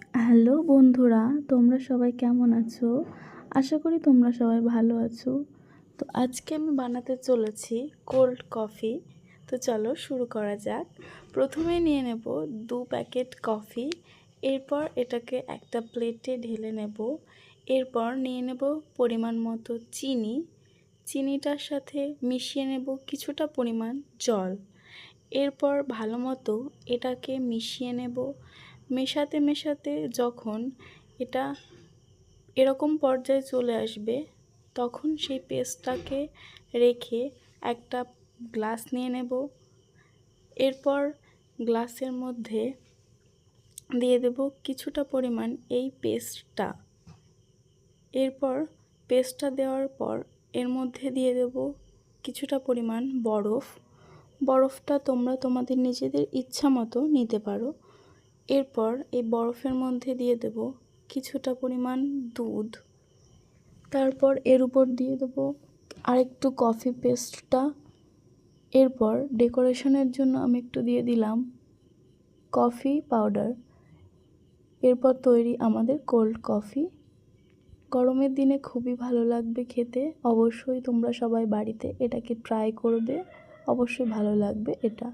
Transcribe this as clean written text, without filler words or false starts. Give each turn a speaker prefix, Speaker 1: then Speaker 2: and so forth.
Speaker 1: Hello বন্ধুরা, তোমরা সবাই কেমন আছো? আশা করি তোমরা সবাই ভালো আছো। তো আজকে আমি বানাতে চলেছি কোল্ড কফি। তো চলো শুরু করা যাক। প্রথমে নিয়ে নেব 2 প্যাকেট কফি। এরপর এটাকে একটা প্লেটে ঢেলে নেব। এরপর নিয়ে নেব পরিমাণ মতো চিনি। চিনিটার সাথে মিশিয়ে নেব কিছুটা পরিমাণ জল। এরপর ভালো মতো এটাকে মিশিয়ে নেব। মেশাতে মেশাতে যখন এটা এরকম পর্যায়ে চলে আসবে, তখন সেই পেস্টটাকে রেখে একটা গ্লাস নিয়ে নেব। এরপর গ্লাসের মধ্যে দিয়ে দেব কিছুটা পরিমাণ এই পেস্টটা। এরপর পেস্টটা দেওয়ার পর এর মধ্যে দিয়ে দেব কিছুটা পরিমাণ বরফ। বরফটা তোমরা তোমাদের নিজেদের ইচ্ছা মতো নিতে পারো। এরপর এই বরফের মধ্যে দিয়ে দেব কিছুটা পরিমাণ দুধ। তারপর এর উপর দিয়ে দেব আরেকটু কফি পেস্টটা। এরপর ডেকোরেশনের জন্য আমি একটু দিয়ে দিলাম কফি পাউডার। এরপর তৈরি আমাদের কোল্ড কফি। গরমের দিনে খুবই ভালো লাগবে খেতে। অবশ্যই তোমরা সবাই বাড়িতে এটাকে ট্রাই করবে, অবশ্যই ভালো লাগবে এটা।